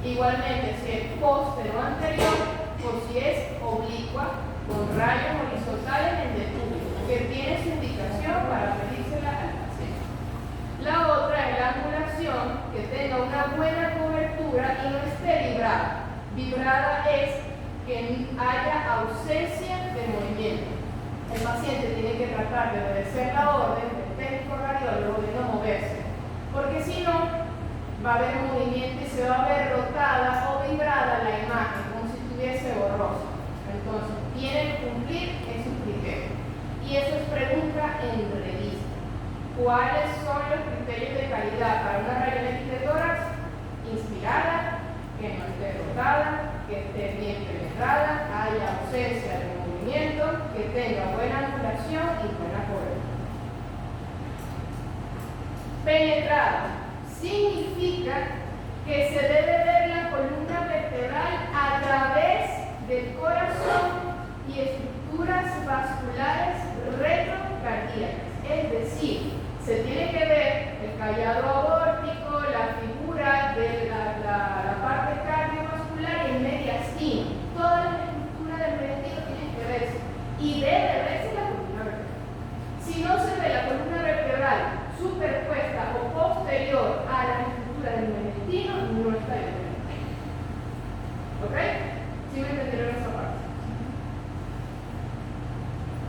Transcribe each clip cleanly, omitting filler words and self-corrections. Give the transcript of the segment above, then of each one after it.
Igualmente, si es póstero anterior o si es oblicua, con rayos horizontales en decúbito, que tiene su indicación para pedírsela al paciente. La otra es la angulación, que tenga una buena cobertura y no esté vibrada. Vibrada es que haya ausencia de movimiento. El paciente tiene que tratar de obedecer la orden del técnico radiólogo de no moverse, porque si no, va a haber movimiento y se va a ver rotada o vibrada la imagen, como si estuviese borrosa. Entonces, tiene que cumplir esos criterios. Y eso es pregunta en revista. ¿Cuáles son los criterios de calidad para una rayología de tórax? Inspirada, que no esté rotada, que esté bien penetrada, haya ausencia de movimiento, que tenga buena angulación y buena cobertura. Penetrada significa que se debe ver la columna vertebral a través del corazón y estructuras vasculares retrocardíacas. Es decir, se tiene que ver el callado aórtico, la figura de la parte cardiovascular y el mediastino. Todas las estructuras del mediastino tienen que verse. Y debe verse la columna vertebral. Si no se ve la columna vertebral superpuesta o posterior a la estructura del mediastino, no está bien. ¿Ok? ¿Sí me entendieron esa parte?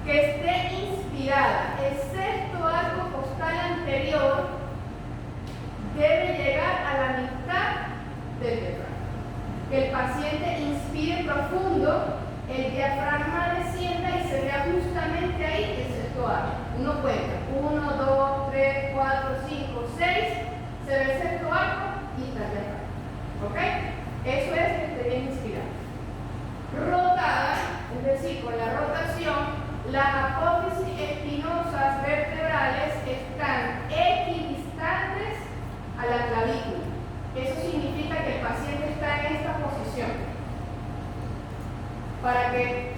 Que esté inspirada, excepto arco costal anterior, debe llegar a la mitad del diafragma. Que el paciente inspire profundo, el diafragma descienda y se vea justamente ahí, excepto arco. Uno cuenta, 1, 2, 3, 4, 5, 6, se ve excepto arco y está el diafragma. ¿Ok? Eso es que esté bien inspirado. Rotada, es decir, con la rotación, las apófisis espinosas vertebrales están equidistantes a la clavícula. Eso significa que el paciente está en esta posición. Para que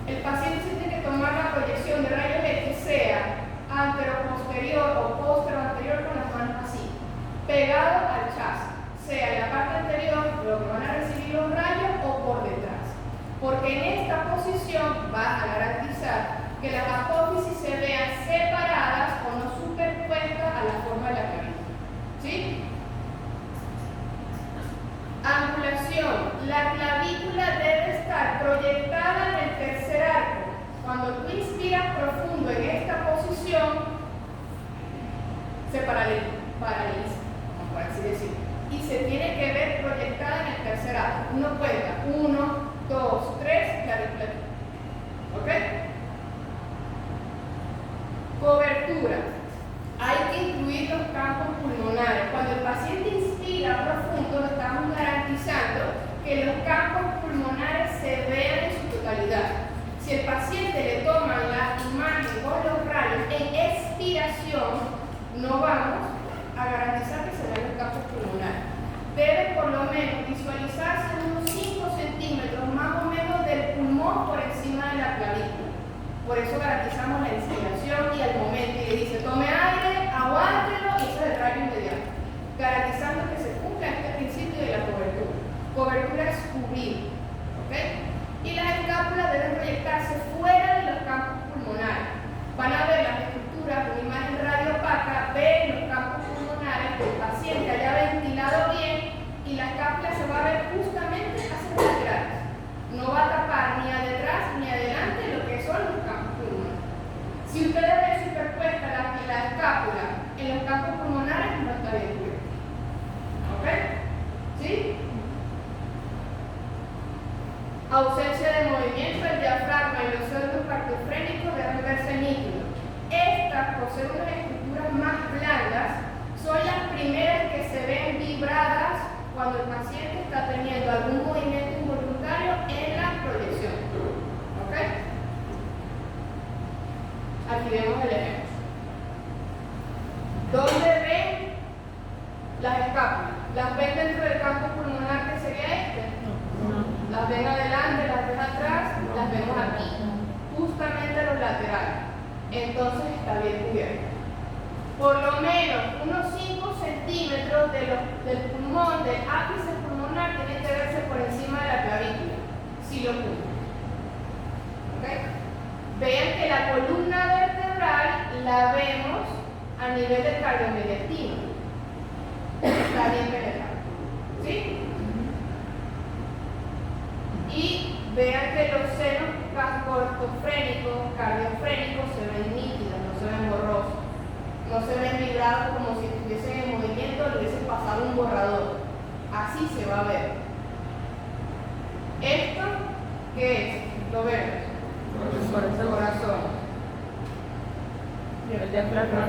el paciente se tiene que tomar la proyección de rayos X, sea antero-posterior o postero-anterior con las manos así, pegado al chasis, sea en la parte anterior, lo que van a recibir los rayos, o por detrás. Porque en esta posición va a garantizar que las apófisis se vean separadas o no superpuestas a la forma de la clavícula. ¿Sí? Angulación. La clavícula debe estar proyectada en el tercer arco. Cuando tú inspiras profundo en esta posición, se paraliza, por así decirlo. Y se tiene que ver proyectada en el tercer arco. Uno cuenta, 1, 2, 3, clavícula. ¿Ok? Cobertura. Hay que incluir los campos pulmonares. Cuando el paciente inspira profundo, estamos garantizando que los campos pulmonares se vean en su totalidad. Si el paciente le toman la imagen con los rayos en expiración, no vamos a garantizar que se vean los campos pulmonares. Debe por lo menos visualizarse unos 5 centímetros más o menos del pulmón por encima de la clavícula. Por eso garantizamos la inspiración y al momento y le dice tome aire, aguántelo y eso es el rayo inmediato. Garantizando que se cumpla este principio de la cobertura. Cobertura es cubrir. ¿Ok? Y las escápulas deben proyectarse fuera de los campos pulmonares. Van a ver las estructuras con imagen radiopaca, ven los campos pulmonares que el paciente haya ventilado bien y la escápula se va a ver justamente hacia los laterales. No va a tapar ni a detrás ni adelante lo que son los campos pulmonares. Si ustedes ven superpuesta la escápula en los campos pulmonares, no está bien cubierto. ¿Ok? ¿Sí? Ausencia de movimiento del diafragma y los sueldos cardiofrénicos deben verse nítidos. Estas, por ser unas estructuras más blandas, son las primeras que se ven vibradas cuando el paciente está teniendo algún movimiento involuntario en la proyección. ¿Ok? Aquí vemos el ejemplo. ¿Dónde ven las escápulas? ¿Las ven dentro del campo pulmonar que sería este? No. Las ven adelante, las ven atrás, las vemos aquí. Justamente los laterales. Entonces está bien cubierto. Por lo menos unos 5 centímetros del pulmón, del ápice nivel del cardiomediastino está bien penetrado. ¿Sí? Y vean que los senos cortofrénicos, cardiofrénicos se ven nítidos, no se ven borrosos. No se ven vibrados como si estuviesen en movimiento o le hubiesen pasado un borrador. Así se va a ver. ¿Esto qué es? Lo vemos. El corazón. El diafragma,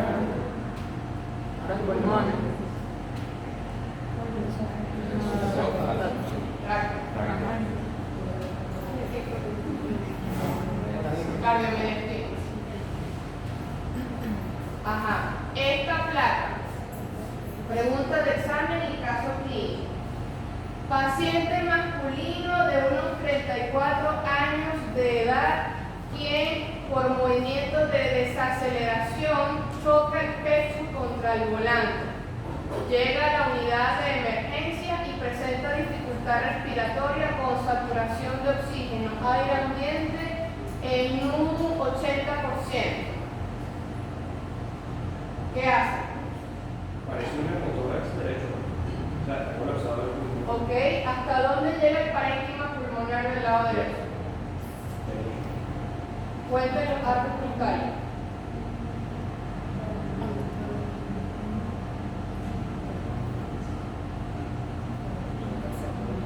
los pulmones. Cardiomediastino. Ajá. Esta placa. Pregunta de examen y caso clínico. Paciente masculino de unos 34 años de edad, quien por movimientos de desaceleración choca el pecho contra el volante. Llega a la unidad de emergencia y presenta dificultad respiratoria con saturación de oxígeno, aire ambiente en un 80%. ¿Qué hace? Parece un neumotórax derecho. O sea, está colapsado el pulmón. Ok, ¿hasta dónde llega el parénquima pulmonar del lado derecho? Cuenten los arcos frontales.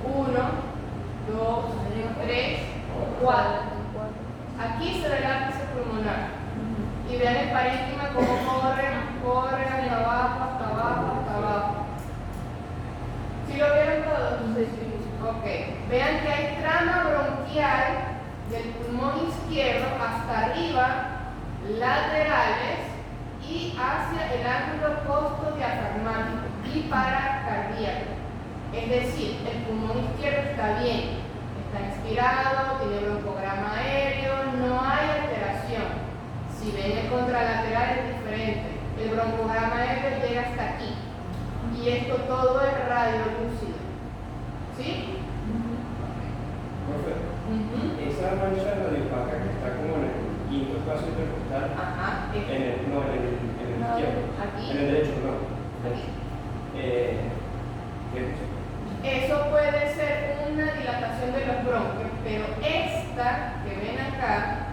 1, 2, 3, 4. Aquí se ve el ápice pulmonar. Y vean el parénquima como corre hasta abajo, hasta abajo, hasta abajo. ¿Sí lo vieron todos? Sí. Ok. Vean que hay trama bronquial del pulmón izquierdo hasta arriba, laterales y hacia el ángulo costodiafragmático y paracardíaco. Es decir, el pulmón izquierdo está bien, está inspirado, tiene broncograma aéreo, no hay alteración. Si ven el contralateral es diferente, el broncograma aéreo llega hasta aquí y esto todo es radiolúcido. ¿Sí? Profe, esa mancha radiopaca que está como en el quinto espacio intercostal, Ajá. en el izquierdo, Aquí. en el derecho, no. Aquí. ¿Qué es eso? Eso puede ser una dilatación de los bronquios, pero esta que ven acá,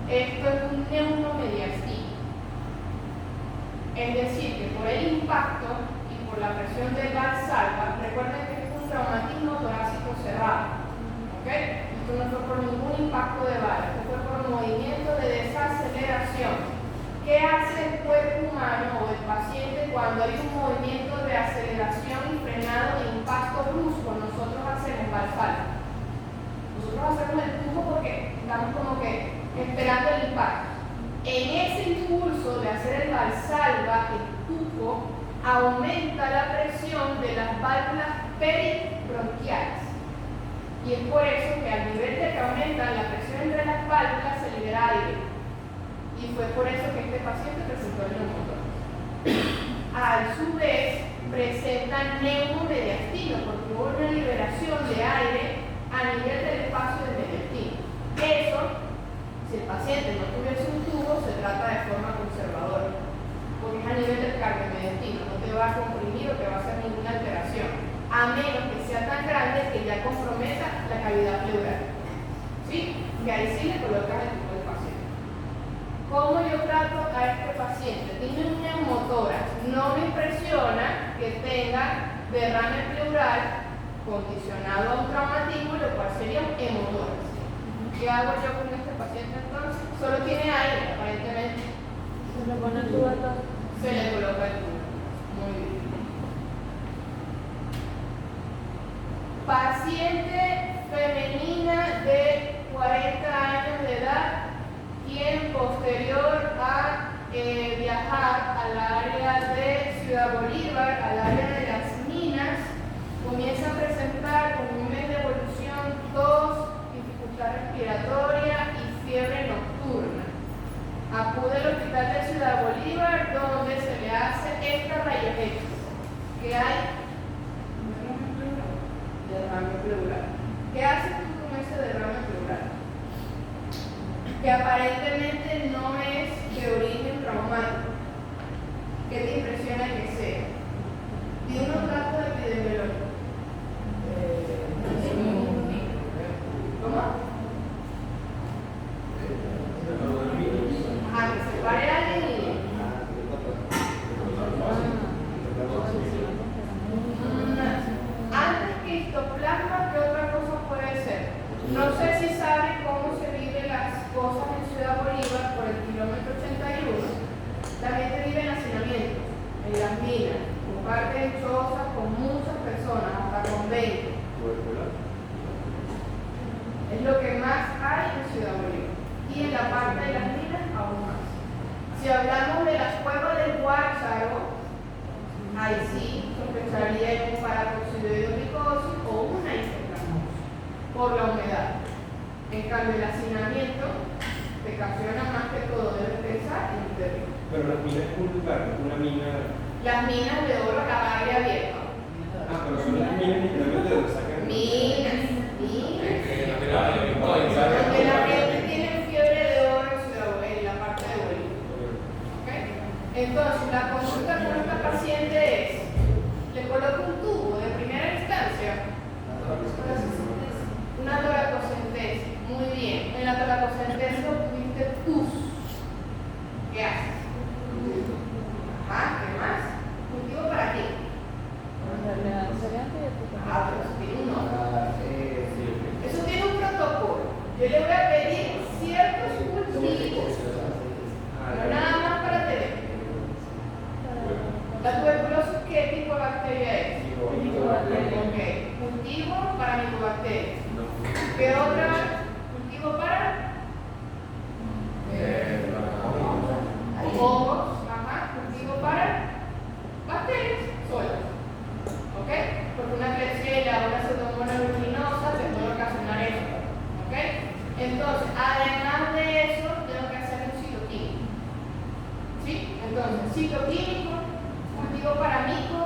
esto es un neunomediastino. Es decir, que por el impacto y por la presión del valsalva, recuerden que es un traumatismo torácico cerrado. ¿Ok? Esto no fue por ningún impacto de bala, esto fue por movimiento de desaceleración. ¿Qué hace el cuerpo humano o el paciente cuando hay un movimiento de aceleración y frenado de impacto brusco? Nosotros hacemos valsalva. Nosotros hacemos el tubo porque estamos como que esperando el impacto. En ese impulso de hacer el valsalva, el tubo aumenta la presión de las válvulas peribronquiales. Y es por eso que al nivel de que aumentan la presión entre las válvulas se libera aire. Y fue por eso que este paciente presentó el neumotórax. A su vez, presenta neumomediastino porque hubo una liberación de aire a nivel del espacio del mediastino. Eso, si el paciente no tuviese un tubo, se trata de forma conservadora, porque es a nivel del cardiomediastino, no te va a comprimir o te va a hacer ninguna alteración, a menos que sea tan grande que ya comprometa la cavidad pleural. ¿Sí? Que ahí sí le colocas el tubo del paciente. ¿Cómo yo trato a este paciente? Tiene un neumotórax. No me impresiona que tenga derrame pleural condicionado a un traumatismo, lo cual sería un hemotórax. ¿Qué hago yo con este paciente entonces? Solo tiene aire, aparentemente. Se le pone el tubo acá. Se le coloca el tubo. Muy bien. Paciente femenina de 40 años de edad, quien posterior a viajar al área de Ciudad Bolívar, al área de las minas, comienza a presentar con un mes de evolución tos, dificultad respiratoria y fiebre nocturna. Acude al hospital de Ciudad Bolívar, donde se le hace esta rayos X. ¿Qué hay? Derrame pleural. ¿Qué haces tú con ese derrame pleural? Que aparentemente no es de origen traumático. minas, con parques chozas, con muchas personas, hasta con 20. Tuberculosis. Es lo que más hay en Ciudad Bolívar. Y en la parte de las minas, aún más. Si hablamos de las cuevas del Guácharo, ahí sí sospecharía en un paratóxido micosis o una infección por la humedad. En cambio, el hacinamiento te ocasiona más que todo, debes pensar en un territorio. Pero las minas es un lugar, no es una mina. Las minas de oro a aire abierto. Ah, pero son las minas literalmente donde sacan. Minas. Ah, Donde la gente tiene fiebre de oro en la parte de Bolívar. ¿Okay? Entonces, la consulta con esta paciente es, le coloco un tubo de primera instancia, una toracocentesis. Muy bien. En la toracocentesis obtuviste pus. ¿Qué haces? Ajá, ¿qué más? ¿Cultivo para qué? Ah, pero eso tiene un nombre. Eso tiene un protocolo. Yo le voy a pedir ciertos cultivos, pero nada más para tener. La tuberculosis, ¿qué tipo de bacteria es? Ok, cultivo para micobacterias. ¿Qué otra? ¿Cultivo para? Hongos, ajá, cultivo para bacterias solas. ¿Ok? Porque una Klebsiella o una Pseudomonas aeruginosa te puede ocasionar eso. ¿Ok? Entonces, además de eso, tengo que hacer un citoquímico. ¿Sí? Entonces, citoquímico, cultivo para mico,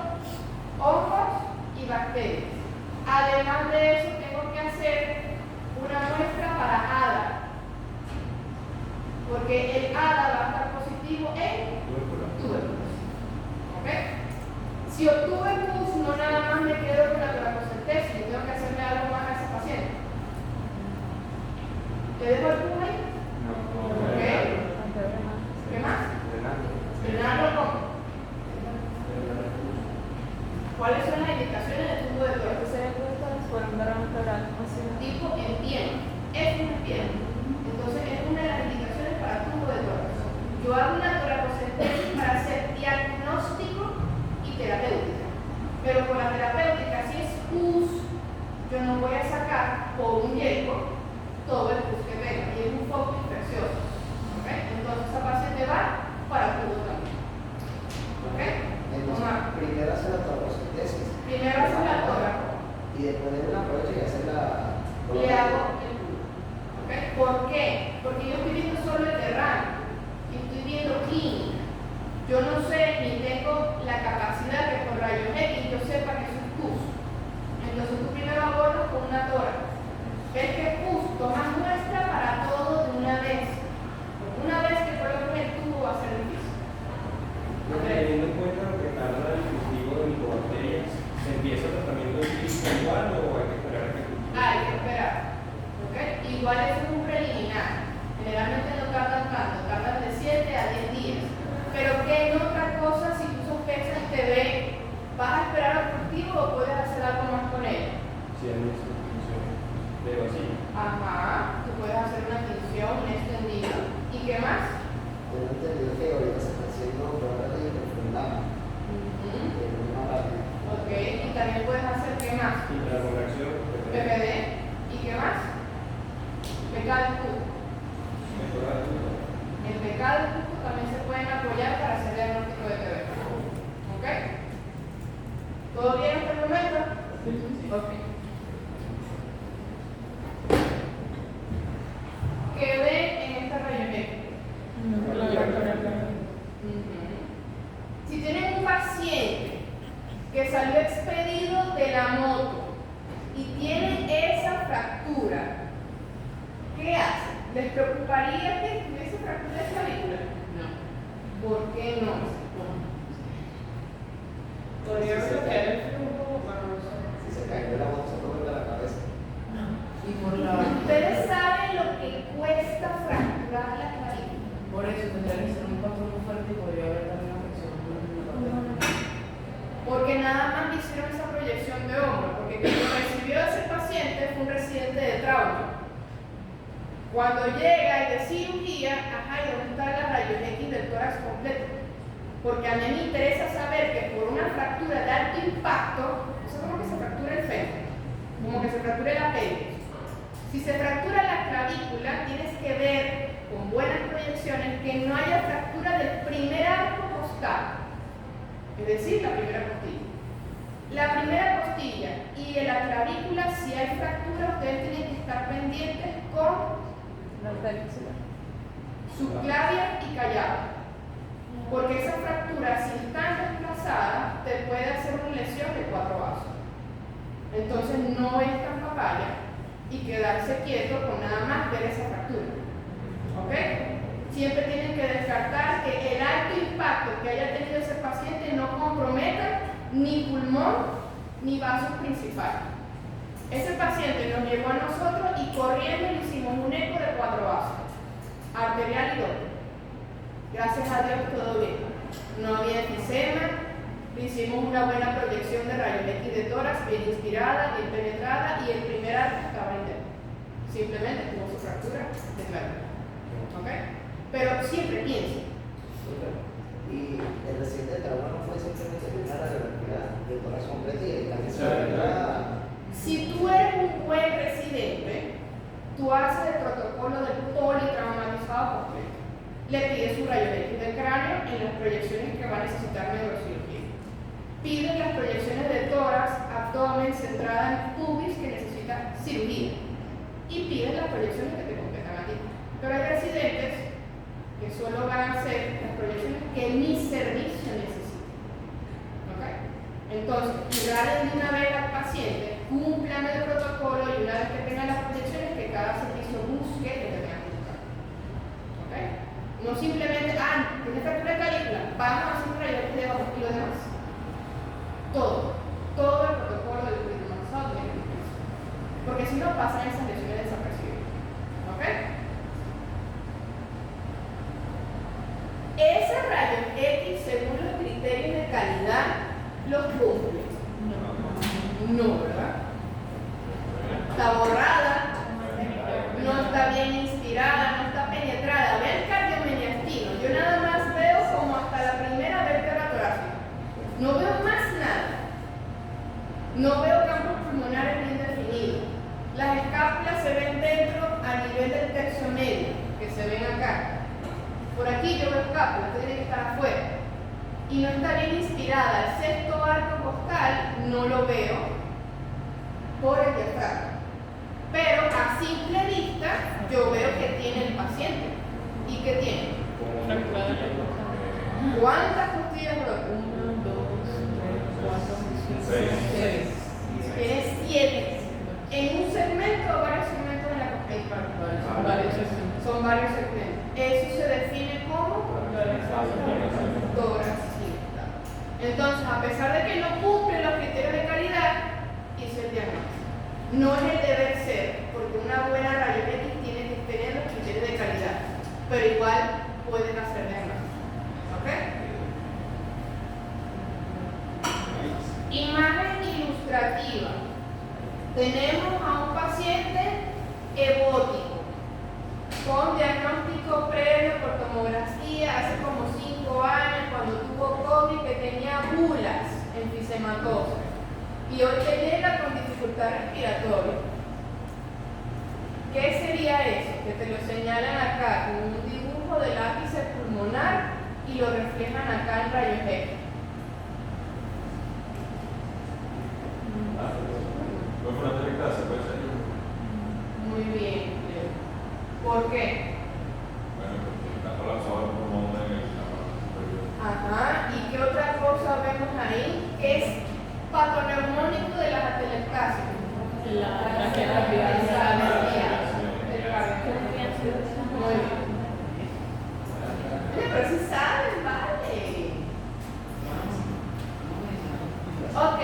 hongos y bacterias. Además de eso, tengo que hacer una muestra para HADA. Porque el HADA va a estar positivo en tuberculosis. ¿Ok? Si obtuve pus, no nada más me quedo con la toracocentesis, yo tengo que hacerle algo más a ese paciente. ¿Te dejo el pus ahí? ¿Ok? ¿Qué más? Drenarlo cómo. ¿Cuáles son las indicaciones del tubo de tórax? Tipo en pierna. Es una pierna. Entonces es una de las indicaciones para tubo de tórax. Yo hago una toracocentesis para hacer diagnóstico y terapéutica. Pero con la terapéutica, si es pus, yo no voy a sacar por un yelco todo el pus que venga. Y es un foco infeccioso. ¿Ok? Entonces esa paciente va para tubo también. ¿Ok? Entonces, primero hace la toracocentesis. Primero hace la tórax. Y después de una aprovecha y hace la. Le hago el tubo. ¿Ok? ¿Por qué? Porque yo estoy viendo solo el terreno y estoy viendo clínica. Yo no sé ni tengo la capacidad que por rayos X yo sepa que eso es pus. Entonces tú primero abordas con una tórax. Ves que es pus, tomas muestra para todo de una vez. Una vez que coloques el tubo va a ser difícil. Teniendo en cuenta lo que tarda el cultivo de micobacterias, ¿se empieza el tratamiento de física igual o hay que esperar a que cultive? Hay que esperar. ¿Ok? Igual eso es un preliminar. Generalmente no tardan tanto, tardan de 7 a 10 días. Pero ¿qué otra cosa si tú sospechas te ve? ¿Vas a esperar al cultivo o puedes hacer algo más con él? Si hay una institución de vacío. Ajá, tú puedes hacer una tinción, un extendido. ¿Y qué más? Tengo entendido que ahorita se está haciendo pruebas de interfundama. Que es más rápido. Ok, y también puedes hacer ¿qué más? Interconexión. PPD. ¿Y qué más? Pecado cubo. Mejora de tubo. El pecado cubo también se pueden apoyar para hacer diagnóstico de TB. ¿Ok? ¿Todo bien hasta el momento? Ok. ¿Qué ven en esta rayos X? Si tienen un paciente que salió expedido de la moto y tiene esa fractura, ¿qué hacen? ¿Les preocuparía que tuviese fractura de clavícula? No. ¿Por qué no? Podría bloquear el flujo, bueno, no sé. Si se cae de la moto, se toca la cabeza. Y por la. Ustedes saben lo que cuesta fracturar la clavícula. Por eso tendría que ser un impacto muy fuerte y podría haber también una presión muy fuerte. Porque nada más me hicieron esa proyección de hombro, porque quien lo recibió ese paciente fue un residente de trauma. Cuando llega el de cirugía, ajá, ¿y dónde está la rayos X del tórax completo? Porque a mí me interesa saber que por una fractura de alto impacto, eso es como que se fractura el fémur, como que se fractura el apéndice. Si se fractura la clavícula, tienes que ver con buenas proyecciones que no haya fractura del primer arco costal, es decir, la primera costilla. La primera costilla y de la clavícula, si hay fractura, ustedes tienen que estar pendientes con subclavia y callado. Porque esa fractura, si están desplazadas, te puede hacer una lesión de 4 vasos. Entonces no es tan papaya y quedarse quieto con nada más ver esa fractura. ¿Ok? Siempre tienen que descartar que el alto impacto que haya tenido ese paciente no comprometa ni pulmón ni vasos principales. Ese paciente nos llegó a nosotros y corriendo le hicimos un eco de 4 vasos, arterial y doble. Gracias a Dios todo bien. No había enfisema, le hicimos una buena proyección de rayos X de tórax, bien inspirada, bien penetrada y el primer arco estaba interno. Simplemente tuvo su fractura de clavícula. ¿Ok? Pero siempre piensen. Y el reciente trauma no fue simplemente una radiografía de tórax completa y también se Si tú eres un buen residente, tú haces el protocolo del politraumatizado completo. Le pides su rayo X del cráneo en las proyecciones que va a necesitar neurocirugía. Piden las proyecciones de tórax, abdomen, centrada en pubis que necesita cirugía. Y piden las proyecciones que te completan a ti. Pero hay residentes que solo van a hacer las proyecciones que mi servicio necesita. ¿Ok? Entonces, darle de una vez al paciente, cumplan el protocolo y una vez que tengan las proyecciones, que cada servicio busque lo que tenga que buscar. ¿Ok? No simplemente, tiene fractura de clavícula, vamos a hacer un rayo X debajo y lo demás. Todo el protocolo del politraumatizado tiene que cumplirse. Porque si no, pasan esas lesiones desapercibidas. ¿Ok? Ese rayo X, según los criterios de calidad, los cumple. No, ¿verdad? Está borrada, no está bien inspirada, no está penetrada. Vean el cardiomediastino. Yo nada más veo como hasta la primera vértebra torácica. No veo más nada. No veo campos pulmonares bien definidos. Las escápulas se ven dentro a nivel del tercio medio, que se ven acá. Por aquí yo veo escápulas, esto tiene que estar afuera. Y no está bien inspirada. El sexto arco costal no lo veo por el diafragma. Pero a simple vista yo veo que tiene el paciente. ¿Y qué tiene? ¿Cuántas costillas brotan? 1, 2, 3, 4, 5, 6. Tiene 7. ¿En un segmento o varios segmentos de la costilla? Son varios segmentos. Eso se define como tórax. Entonces, a pesar de que no cumplen los criterios de calidad, hice el diagnóstico. No es el deber ser, porque una buena rayo X tiene que tener los criterios de calidad, pero igual pueden hacer diagnóstico. ¿Ok? Imagen ilustrativa. Tenemos a un paciente ebótico con diagnóstico previo por tomografía hace como 5 años cuando tuvo COVID, que tenía bulas enfisematosas y hoy te llega con dificultad respiratoria. ¿Qué sería eso? Que te lo señalan acá con un dibujo del ápice pulmonar y lo reflejan acá en rayos X. Muy bien, Leo. ¿Por qué? Ajá, ¿y qué otra cosa vemos ahí? Que es patoneumónico de las atelectasias. La que Esa alergia del cardio. Muy bien. Oye, pero si saben, vale. Ok.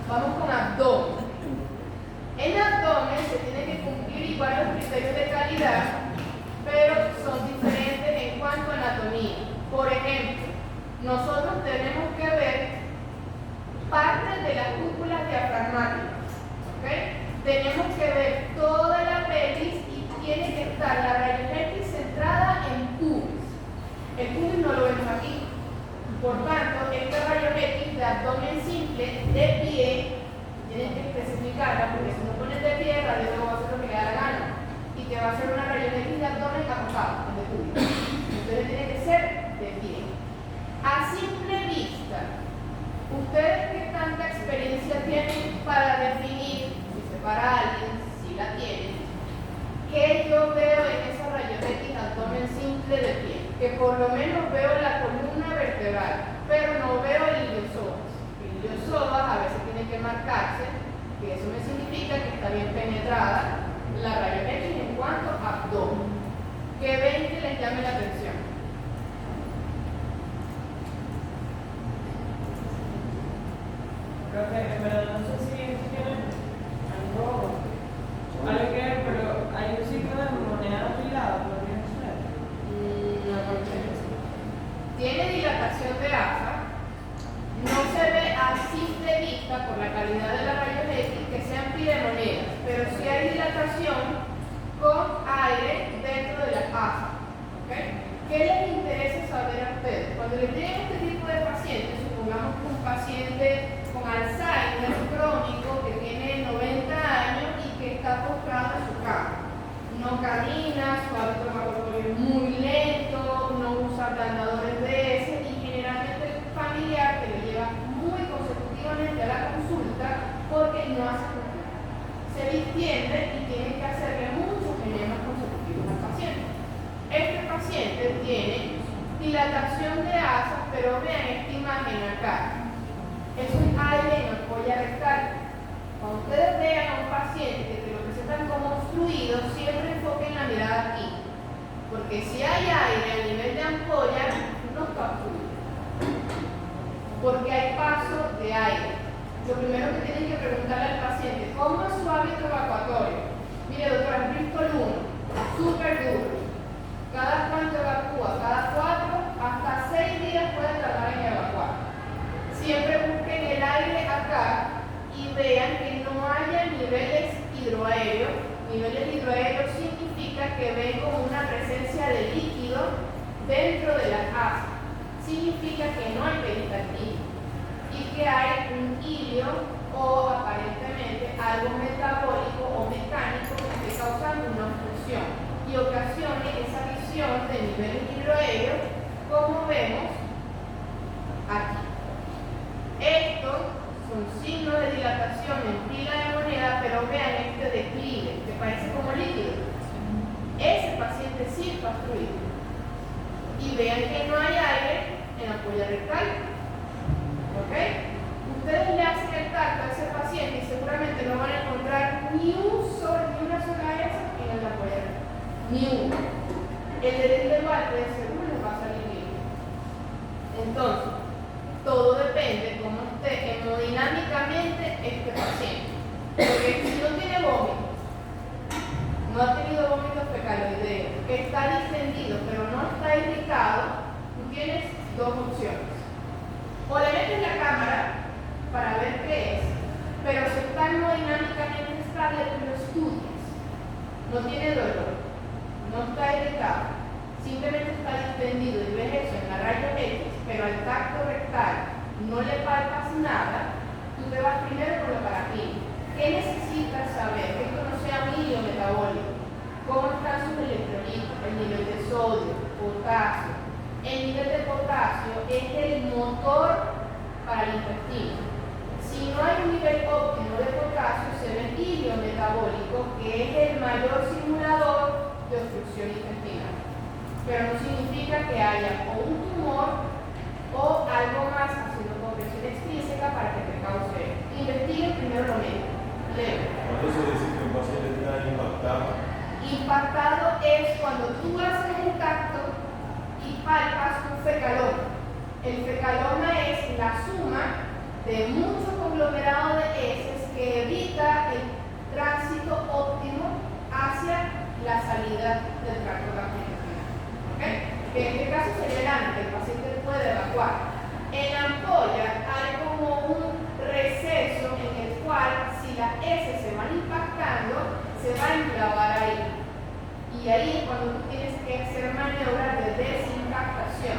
Vamos con abdomen. En abdomen se tienen que cumplir igual los criterios de calidad, pero son diferentes en cuanto a anatomía. Por ejemplo, nosotros tenemos que ver partes de las cúpulas diafragmáticas. ¿Ok? Tenemos que ver toda la pelvis y tiene que estar la raíz X centrada en pubis. El punto no lo vemos aquí. Por tanto, este rayo X de abdomen simple de pie, tienes que especificarla porque si no pones de pie, el radiólogo va a hacer lo que le da la gana y te va a hacer una rayo X de abdomen acostado, en el tuyo. Entonces tiene que ser de pie. A simple vista, ¿ustedes qué tanta experiencia tienen para definir si se para alguien, si la tienen? ¿Qué yo veo en esa rayo X abdomen simple de pie? Que por lo menos veo la columna vertebral, pero no veo el iliopsoas. El iliopsoas a veces tiene que marcarse, que eso me significa que está bien penetrada la rayo X en cuanto a abdomen. ¿Qué ven que les llame la atención? Creo que en verdad no sé si tiene algo que ver, pero hay un signo de moneda afilado, podría ser. No, porque tiene dilatación de asa, no se ve a simple vista por la calidad de la rayo X que sean piremonedas, pero sí hay dilatación con aire dentro de la asa. ¿Okay? ¿Qué les interesa saber a ustedes? Cuando les lleguen este tipo de pacientes, supongamos que un paciente con Alzheimer crónico que tiene 90 años y que está postrado en su cama. No camina, su hábito respiratorio es muy lento, no usa ablandadores DS y generalmente el familiar que le lleva muy consecutivamente a la consulta porque no hace nada. Se distiende y tiene que hacerle muchos enemas consecutivos al paciente. Este paciente tiene dilatación de asas, pero vean esta imagen acá. Es un aire en ampolla rectal. Cuando ustedes vean a un paciente que lo presentan como obstruido, siempre enfoquen la mirada aquí. Porque si hay aire a nivel de ampolla, no está obstruido. Porque hay paso de aire. Lo primero que tienen que preguntarle al paciente, ¿cómo es su hábito evacuatorio? Mire, doctora, Bristol 1, súper duro. ¿Cada cuánto evacúa? Cada 4 hasta 6 días puede tardar en evacuar. Siempre busquen el aire acá y vean que no haya niveles hidroaéreos. Niveles hidroaéreos significa que ven como una presencia de líquido dentro de las asas. Significa que no hay peristaltina y que hay un hilio o aparentemente algo metabólico o mecánico que esté causando una obstrucción y ocasione esa visión de niveles hidroaéreos como vemos aquí. Estos son signos de dilatación en pila de moneda, pero vean este declive que parece como líquido. Ese paciente sí está obstruido. Y vean que no hay aire en la ampolla rectal. ¿Ok? Ustedes le hacen el tacto a ese paciente y seguramente no van a encontrar ni una sola esa en la ampolla rectal. Ni uno. El derecho del balde de seguro les va a salir bien. Entonces, todo depende de cómo esté hemodinámicamente este paciente. Porque si no tiene vómito, no ha tenido vómito fecaloideo, está distendido pero no está irritado, tú tienes dos opciones. O le metes la cámara para ver qué es, pero si está hemodinámicamente estable, tú lo estudias. No tiene dolor, no está irritado, simplemente está distendido y ves eso en la rayo X, pero al tacto rectal no le palpas nada, tú te vas primero con la parafina. ¿Qué necesitas saber? Que esto no sea un hilio metabólico. ¿Cómo están sus electrolitos? El nivel de sodio, potasio. El nivel de potasio es el motor para el intestino. Si no hay un nivel óptimo de potasio, se ve el hilio metabólico, que es el mayor simulador de obstrucción intestinal. Pero no significa que haya o un tumor o algo más haciendo compresión extrínseca para que te cause. Investiguen primero lo médico. ¿Cuándo se dice que un paciente está impactado? Impactado es cuando tú haces el tacto y palpas un fecaloma. El fecaloma es la suma de mucho conglomerado de heces que evita el tránsito óptimo hacia la salida del tracto gastrointestinal. ¿Okay? Que en este caso sería el ano, que el paciente puede evacuar. En la ampolla hay como un receso en el cual si las heces se van impactando, se va a enclavar ahí. Y ahí es cuando tú tienes que hacer maniobras de desinfección impactación,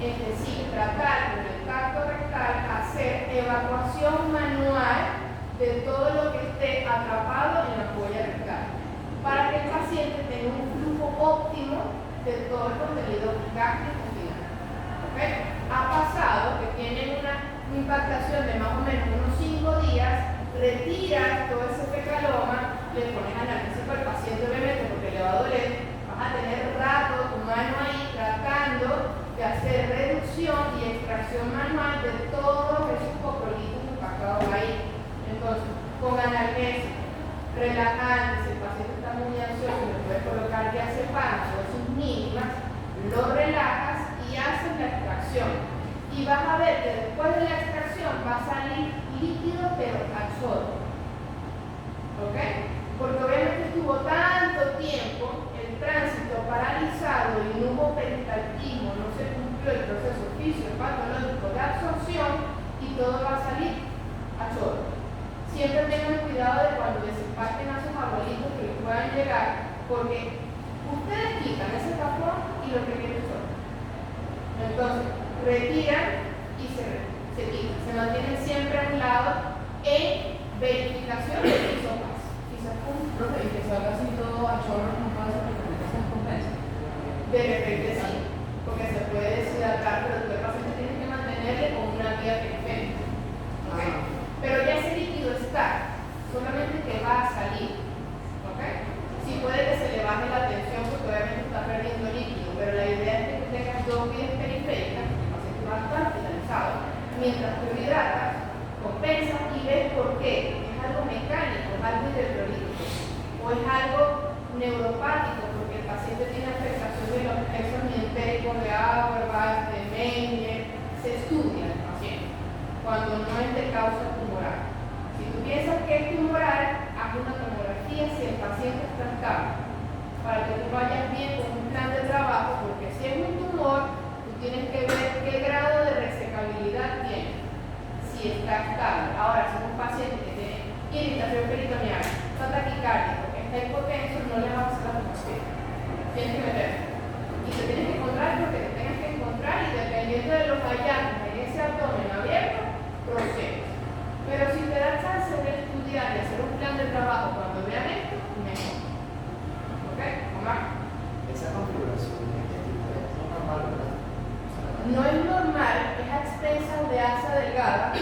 es decir, tratar con el tacto rectal, hacer evacuación manual de todo lo que esté atrapado en la ampolla rectal, para que el paciente tenga un flujo óptimo de todo el contenido gástrico intestinal. ¿Okay? Ha pasado que tienen una impactación de más o menos unos 5 días, retiras todo ese fecaloma, le pones analgésico al paciente obviamente porque le va a doler, vas a tener rato tu mano ahí tratando de hacer reducción y extracción manual de todos esos coprolitos impactados ahí. Entonces, con analgésico, relajante, si el paciente está muy ansioso, le puedes colocar diazepam, dosis mínimas, lo relajas y haces la extracción. Y vas a ver que después de la extracción va a salir líquido pero a chorro. ¿Ok? Porque obviamente estuvo tanto tiempo el tránsito paralizado y no hubo peristaltismo, no se cumplió el proceso fisiopatológico de absorción y todo va a salir a chorro. Siempre tengan cuidado de cuando desempaten a sus abuelitos que les puedan llegar, porque ustedes quitan ese tapón y lo que viene es chorro. Entonces, retiran y se quitan. Se mantienen siempre a un lado en verificación de isopas. Profe, y que salga así todo a chorro, no pasa porque no se compensa. De repente sí, porque se puede deshidratar, pero tú el paciente tienes que mantenerle con una vía periférica. ¿Okay? Pero ya ese líquido está, solamente que va a salir. ¿Okay? Sí puede que se le baje la tensión porque obviamente está perdiendo líquido, pero la idea es que tú tengas 2 vías periféricas, el paciente va a estar hospitalizado. Mientras tú hidratas, compensas y ves por qué. Es algo mecánico, es algo hidrolítico, o es algo neuropático, porque el paciente tiene afectación de los plexos mientéricos de Auerbach, de Mengele, se estudia el paciente, cuando no es de causa tumoral. Si tú piensas que es tumoral, haz una tomografía si el paciente está estable, para que tú vayas bien con un plan de trabajo, porque si es un tumor, tú tienes que ver qué grado de resecabilidad tiene, si está estable. Ahora, si es un paciente que tiene irritación peritoneal, está taquicárdico, está hipotenso, no le vamos a hacer la tomografía. Tienes que meter. Y te tienes que encontrar lo que te tengas que encontrar y dependiendo de los hallazgos en ese abdomen abierto, procedes. Pero si te da chance de estudiar y hacer un plan de trabajo cuando vean esto, mejor. ¿Ok? Omar. Esa configuración intestinal es normal, ¿verdad? No es normal, es a expensas de asa delgada.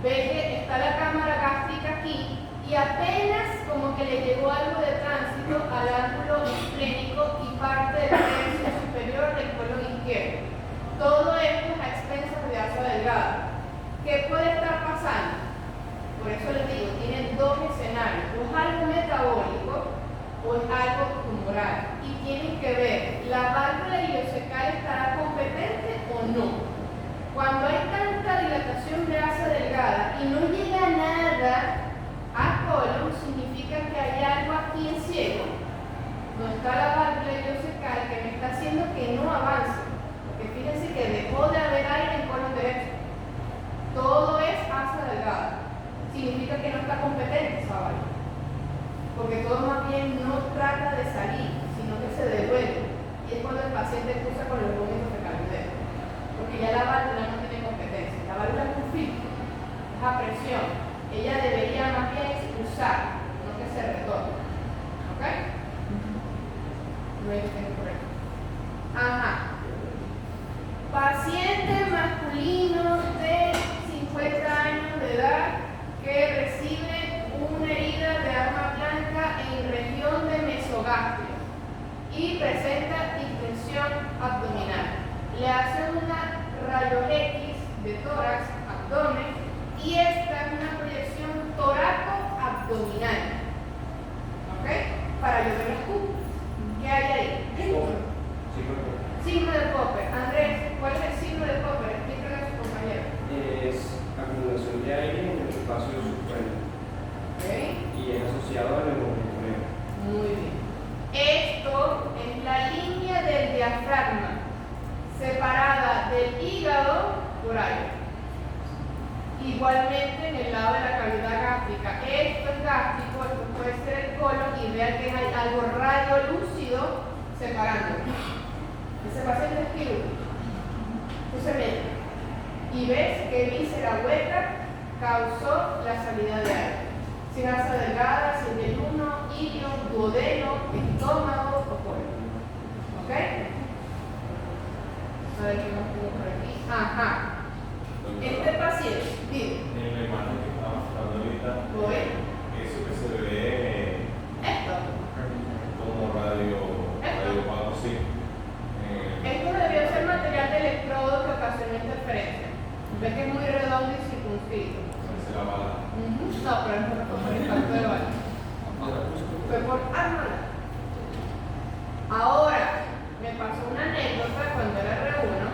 Ve que está la cámara gástrica aquí y apenas como que le llegó algo de tránsito al ángulo esplénico y parte del tercio superior del colon izquierdo. Todo esto es a expensas de asa delgada. ¿Qué puede estar pasando? Por eso les digo, tienen 2 escenarios. O es algo metabólico o es algo tumoral. Y tienen que ver, ¿la válvula ileocecal estará competente o no? Cuando hay tanta dilatación de asa delgada y no llega nada a colon, significa que hay algo aquí en ciego. No está la válvula ileocecal que me está haciendo que no avance. Porque fíjense que dejó de haber aire en colon derecho. Todo es asa delgada. Significa que no está competente esa válvula. Porque todo más bien no trata de salir, sino que se devuelve. Y es cuando el paciente cruza con los vómitos de calidez. Porque ya la válvula no tiene competencia. La válvula es un filtro, es a presión. Ella debería más bien expulsar, no que se retorne. ¿Ok? No es correcto. Ajá. Paciente masculino de 50 años de edad que recibe una herida de arma blanca en región de mesogastrio y presenta distensión abdominal. Le hacen una rayo X de tórax, abdomen, y esta es una proyección toraco-abdominal. ¿Ok? Para yo ver los cupos. ¿Qué hay ahí? Signo de Popper. Andrés, ¿cuál es el signo de Popper? Explícale a su compañero. Es acumulación de aire en el espacio subsuelo. ¿Ok? Y es asociado al hemoglobinuria. Muy bien. Esto es la línea del diafragma, separada del hígado por ahí. Igualmente en el lado de la cavidad gástrica. Esto es gástrico, esto puede ser el colon y vean que hay algo radiolúcido separando. Ese paciente es quirúrgico. Entonces mira, y ves que víscera hueca causó la salida de aire. Sin asa delgada, sin ayuno, ilio, duodeno, estómago o colon. ¿Ok? A ver qué más tengo por aquí. Ajá. Este paciente, dime. En la imagen que estaba mostrando ahorita, Voy. eso que se ve Esto. como radio pago, sí. Esto debió ser material de electrodo que ocasionó interferencia. Ves que es muy redondo y circunscrito. Se la bala. No, pero no fue por impacto de bala. Fue por arma. Ahora, me pasó una anécdota cuando era R1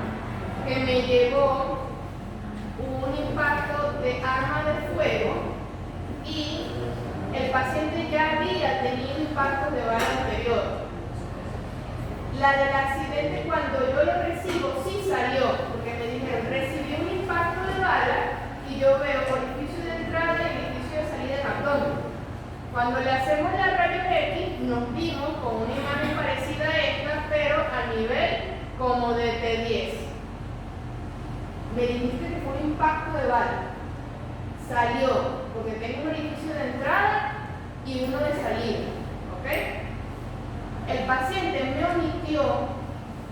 que me llevó un impacto de arma de fuego y el paciente ya había tenido impactos de bala anterior. La del accidente, cuando yo lo recibo, sí salió, porque me dijeron, recibí un impacto de bala y yo veo orificio de entrada y orificio de salida en abdomen. Cuando le hacemos la rayos X, nos vimos con una imagen parecida a esta, pero a nivel como de T10. Me dijiste que fue un impacto de bala. Salió, porque tengo un orificio de entrada y uno de salida. ¿Ok? El paciente me omitió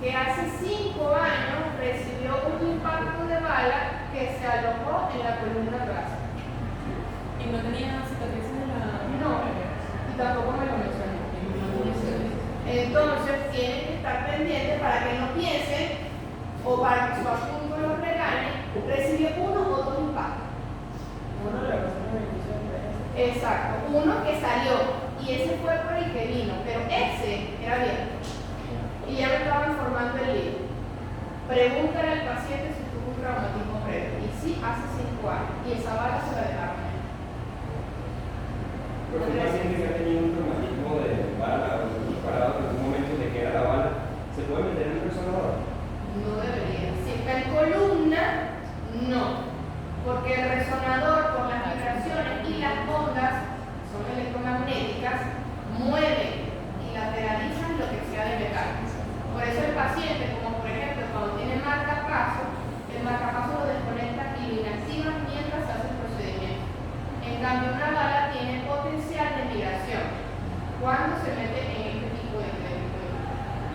que hace 5 años recibió un impacto de bala que se alojó en la columna torácica. ¿Y no tenía cicatrices en la...? No, y tampoco me lo mencionó. Entonces tienen que estar pendientes para que no piensen o para que su asunto los regale, recibió 1 o 2 impactos. Uno le pasó un beneficio de empresa. Exacto, uno que salió y ese fue por el que vino, pero ese era abierto. Y ya me estaba informando el libro. Pregúntale al paciente si tuvo un traumatismo previo. Y sí, hace 5 años. Y esa bala se la dejaron. Pero un paciente que ha tenido un traumatismo de bala o disparado en algún momento de que era la bala, ¿se puede meter en un resonador? No debería. Si está en columna, no. Porque el resonador, por las vibraciones y las ondas, son electromagnéticas, mueven y lateralizan lo que sea de metal. Por eso el paciente, como por ejemplo cuando tiene marcapaso, el marcapaso lo desconecta y lo inactiva mientras hace el procedimiento. En cambio, una bala tiene potencial de migración cuando se mete en este tipo de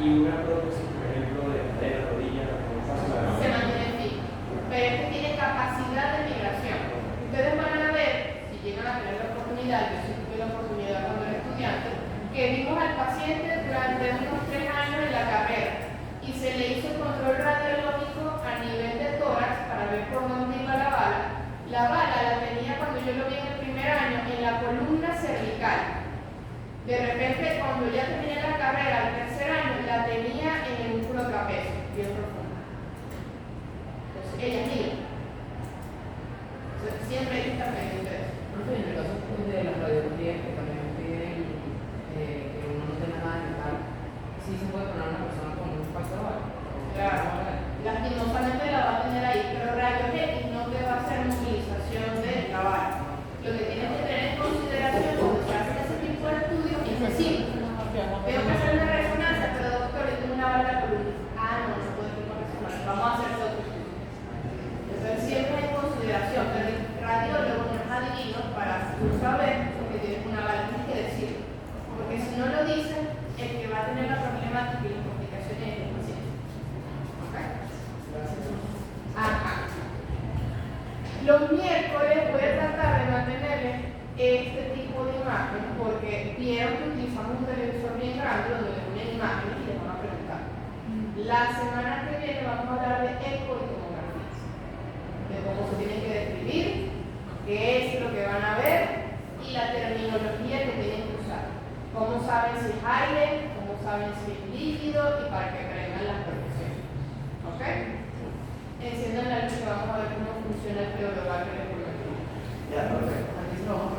Y una prótesis, por ejemplo, de la rodilla, ¿cómo pasa? se mantiene fijo. Pero este tiene capacidad de migración. Ustedes van a ver, si llegan a tener la oportunidad, yo sí tuve la oportunidad cuando era estudiante, que vimos al paciente durante unos 3 años en la carrera y se le hizo control radiológico a nivel de tórax para ver por dónde iba la bala. La bala la tenía cuando yo lo vi en el primer año en la columna cervical. De repente, cuando ya terminé la carrera, el tercer año, la tenía en el músculo trapecio, bien profundo. Entonces, ella es libre. Entonces, siempre hay que estar pendiente de eso. Profe, en el caso de las radiologías que también piden que uno no tenga nada de metal, ¿sí se puede poner a una persona con un impacto de bala? Claro, lastimosamente la va a tener ahí, pero rayos X no te va a hacer movilización de la bala. Lo que tienes que tener en consideración cuando se hacen ese tipo de estudios es decir, tengo que hacer una resonancia, pero doctor, yo tengo una bala en la columna. Ah, no, no puedo tener una resonancia, vamos a hacer otro estudio. Entonces siempre en consideración, pero el radiólogo no es adivino para tú saber que tienes una bala, tienes que decirlo. Porque si no lo dicen, el que va a tener la problemática y las complicaciones es el paciente. ¿Ok? Ajá. Los miércoles voy a tratar de mantenerles este tipo de imágenes porque vieron que utilizamos un televisor bien grande donde le ponen imágenes y les van a preguntar. La semana que viene vamos a hablar de eco y tomografías, de cómo se tienen que describir, qué es lo que van a ver y la terminología que tienen que usar. Cómo saben si es aire, cómo saben si es líquido y para que prevengan las profesiones. ¿Ok? Enciendan la luz que vamos a ver cómo funciona el pleurobacter. Ya, perfecto. Aquí se lo vamos a